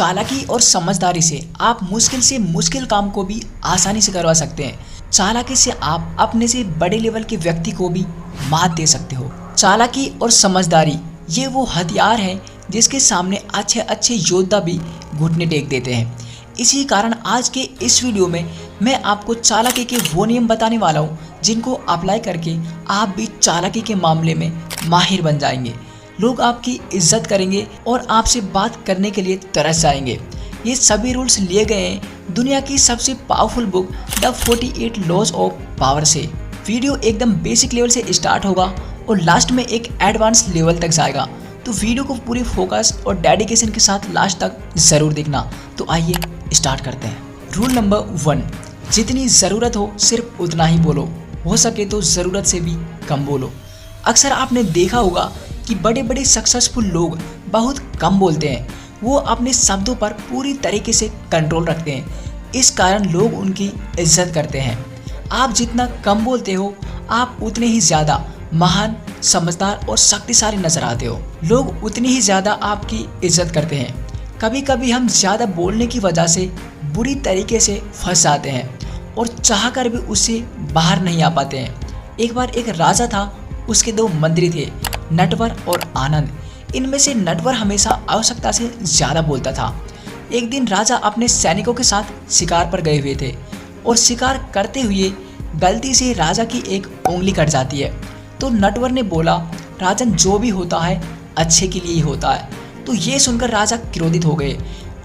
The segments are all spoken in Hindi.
चालाकी और समझदारी से आप मुश्किल से मुश्किल काम को भी आसानी से करवा सकते हैं। चालाकी से आप अपने से बड़े लेवल के व्यक्ति को भी मात दे सकते हो। चालाकी और समझदारी ये वो हथियार हैं जिसके सामने अच्छे अच्छे योद्धा भी घुटने टेक देते हैं। इसी कारण आज के इस वीडियो में मैं आपको चालाकी के वो नियम बताने वाला हूँ जिनको अप्लाई करके आप भी चालाकी के मामले में माहिर बन जाएंगे। लोग आपकी इज्जत करेंगे और आपसे बात करने के लिए तरस जाएंगे। ये सभी रूल्स लिए गए हैं दुनिया की सबसे powerful book the 48 laws of power से। वीडियो एकदम बेसिक लेवल से स्टार्ट होगा और लास्ट में एक एडवांस लेवल तक जाएगा, तो वीडियो को पूरी फोकस और डेडिकेशन के साथ लास्ट तक ज़रूर देखना। तो आइए स्टार्ट करते हैं। रूल नंबर 1, जितनी ज़रूरत हो सिर्फ उतना ही बोलो, हो सके तो ज़रूरत से भी कम बोलो। अक्सर आपने देखा होगा कि बड़े बड़े सक्सेसफुल लोग बहुत कम बोलते हैं। वो अपने शब्दों पर पूरी तरीके से कंट्रोल रखते हैं, इस कारण लोग उनकी इज्जत करते हैं। आप जितना कम बोलते हो आप उतने ही ज़्यादा महान, समझदार और शक्तिशाली नजर आते हो। लोग उतनी ही ज़्यादा आपकी इज्जत करते हैं। कभी कभी हम ज़्यादा बोलने की वजह से बुरी तरीके से फंस जाते हैं और चाहकर भी उससे बाहर नहीं आ पाते हैं। एक बार एक राजा था, उसके 2 मंत्री थे, नटवर और आनंद। इनमें से नटवर हमेशा आवश्यकता से ज़्यादा बोलता था। एक दिन राजा अपने सैनिकों के साथ शिकार पर गए हुए थे और शिकार करते हुए गलती से राजा की एक उंगली कट जाती है। तो नटवर ने बोला, राजन जो भी होता है अच्छे के लिए ही होता है। तो ये सुनकर राजा क्रोधित हो गए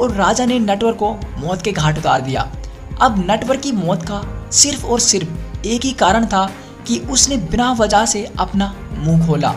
और राजा ने नटवर को मौत के घाट उतार दिया। अब नटवर की मौत का सिर्फ और सिर्फ एक ही कारण था कि उसने बिना वजह से अपना मुंह खोला।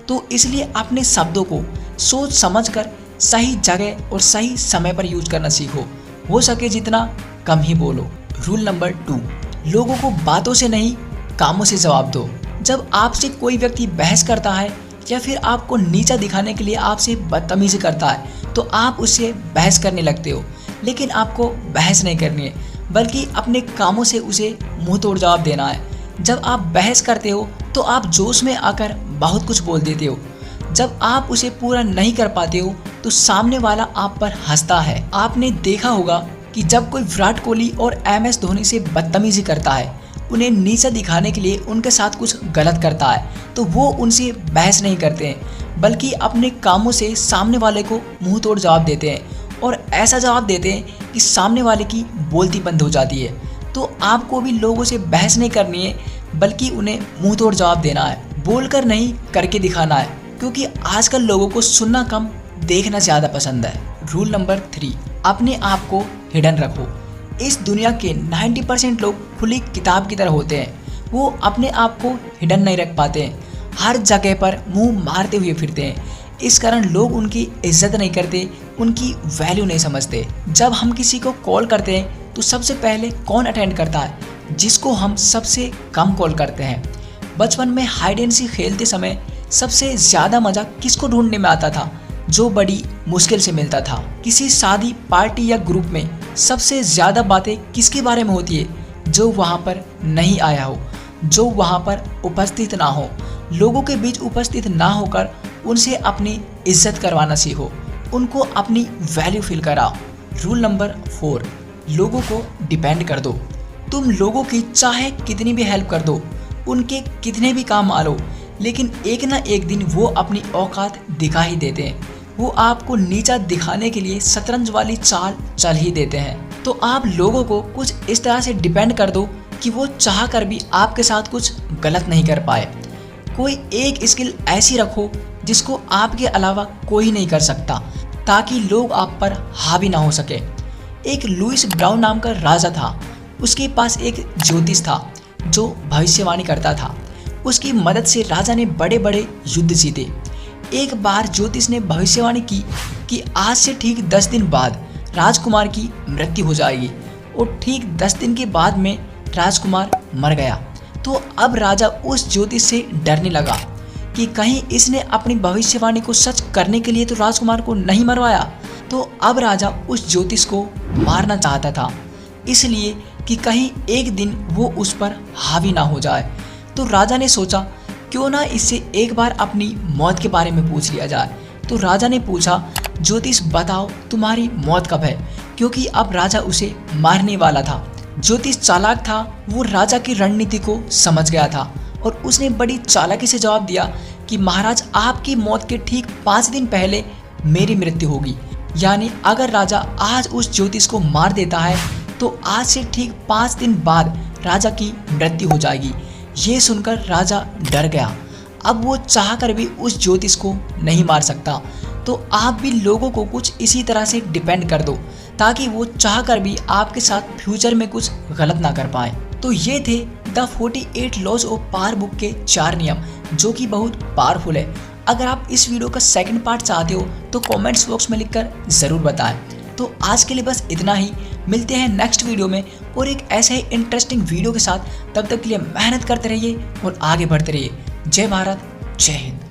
तो इसलिए अपने शब्दों को सोच समझकर सही जगह और सही समय पर यूज करना सीखो। हो सके जितना कम ही बोलो। रूल नंबर 2, लोगों को बातों से नहीं कामों से जवाब दो। जब आपसे कोई व्यक्ति बहस करता है या फिर आपको नीचा दिखाने के लिए आपसे बदतमीजी करता है तो आप उससे बहस करने लगते हो, लेकिन आपको बहस नहीं करनी है बल्कि अपने कामों से उसे मुंह तोड़ जवाब देना है। जब आप बहस करते हो तो आप जोश में आकर बहुत कुछ बोल देते हो। जब आप उसे पूरा नहीं कर पाते हो तो सामने वाला आप पर हंसता है। आपने देखा होगा कि जब कोई विराट कोहली और MS धोनी से बदतमीजी करता है, उन्हें नीचा दिखाने के लिए उनके साथ कुछ गलत करता है, तो वो उनसे बहस नहीं करते हैं बल्कि अपने कामों से सामने वाले को मुंह तोड़ जवाब देते हैं और ऐसा जवाब देते हैं कि सामने वाले की बोलती बंद हो जाती है। तो आपको भी लोगों से बहस नहीं करनी है बल्कि उन्हें मुंह तोड़ जवाब देना है। बोलकर नहीं करके दिखाना है, क्योंकि आजकल लोगों को सुनना कम देखना ज़्यादा पसंद है। रूल नंबर 3, अपने आप को हिडन रखो। इस दुनिया के 90% लोग खुली किताब की तरह होते हैं। वो अपने आप को हिडन नहीं रख पाते हैं, हर जगह पर मुंह मारते हुए फिरते हैं। इस कारण लोग उनकी इज्जत नहीं करते, उनकी वैल्यू नहीं समझते। जब हम किसी को कॉल करते हैं तो सबसे पहले कौन अटेंड करता है? जिसको हम सबसे कम कॉल करते हैं। बचपन में हाइड एंड सीक खेलते समय सबसे ज़्यादा मज़ा किसको ढूंढने में आता था? जो बड़ी मुश्किल से मिलता था। किसी शादी, पार्टी या ग्रुप में सबसे ज़्यादा बातें किसके बारे में होती है? जो वहाँ पर नहीं आया हो, जो वहाँ पर उपस्थित ना हो। लोगों के बीच उपस्थित ना होकर उनसे अपनी इज्जत करवाना सीखो, उनको अपनी वैल्यू फील कराओ। रूल नंबर 4, लोगों को डिपेंड कर दो। तुम लोगों की चाहे कितनी भी हेल्प कर दो, उनके कितने भी काम आ लो, लेकिन एक ना एक दिन वो अपनी औकात दिखा ही देते हैं। वो आपको नीचा दिखाने के लिए शतरंज वाली चाल चल ही देते हैं। तो आप लोगों को कुछ इस तरह से डिपेंड कर दो कि वो चाह कर भी आपके साथ कुछ गलत नहीं कर पाए। कोई एक स्किल ऐसी रखो जिसको आपके अलावा कोई नहीं कर सकता, ताकि लोग आप पर हावी ना हो सके। एक लुइस ब्राउन नाम का राजा था। उसके पास एक ज्योतिष था जो भविष्यवाणी करता था। उसकी मदद से राजा ने बड़े बड़े युद्ध जीते। एक बार ज्योतिष ने भविष्यवाणी की कि आज से ठीक 10 दिन बाद राजकुमार की मृत्यु हो जाएगी, और ठीक 10 दिन के बाद में राजकुमार मर गया। तो अब राजा उस ज्योतिष से डरने लगा कि कहीं इसने अपनी भविष्यवाणी को सच करने के लिए तो राजकुमार को नहीं मरवाया। तो अब राजा उस ज्योतिष को मारना चाहता था, इसलिए कि कहीं एक दिन वो उस पर हावी ना हो जाए। तो राजा ने सोचा क्यों ना इससे एक बार अपनी मौत के बारे में पूछ लिया जाए। तो राजा ने पूछा ज्योतिष बताओ तुम्हारी मौत कब है, क्योंकि अब राजा उसे मारने वाला था। ज्योतिष चालाक था, वो राजा की रणनीति को समझ गया था और उसने बड़ी चालाकी से जवाब दिया कि महाराज, आपकी मौत के ठीक 5 दिन पहले मेरी मृत्यु होगी। यानी अगर राजा आज उस ज्योतिष को मार देता है तो आज से ठीक 5 दिन बाद राजा की मृत्यु हो जाएगी। ये सुनकर राजा डर गया। अब वो चाहकर भी उस ज्योतिष को नहीं मार सकता। तो आप भी लोगों को कुछ इसी तरह से डिपेंड कर दो ताकि वो चाहकर भी आपके साथ फ्यूचर में कुछ गलत ना कर पाए। तो ये थे the 48 laws of power book के 4 नियम, जो कि बहुत पावरफुल है। अगर आप इस वीडियो का सेकंड पार्ट चाहते हो तो कमेंट्स बॉक्स में लिखकर ज़रूर बताएं। तो आज के लिए बस इतना ही। मिलते हैं नेक्स्ट वीडियो में और एक ऐसे ही इंटरेस्टिंग वीडियो के साथ। तब तक के लिए मेहनत करते रहिए और आगे बढ़ते रहिए। जय भारत, जय हिंद।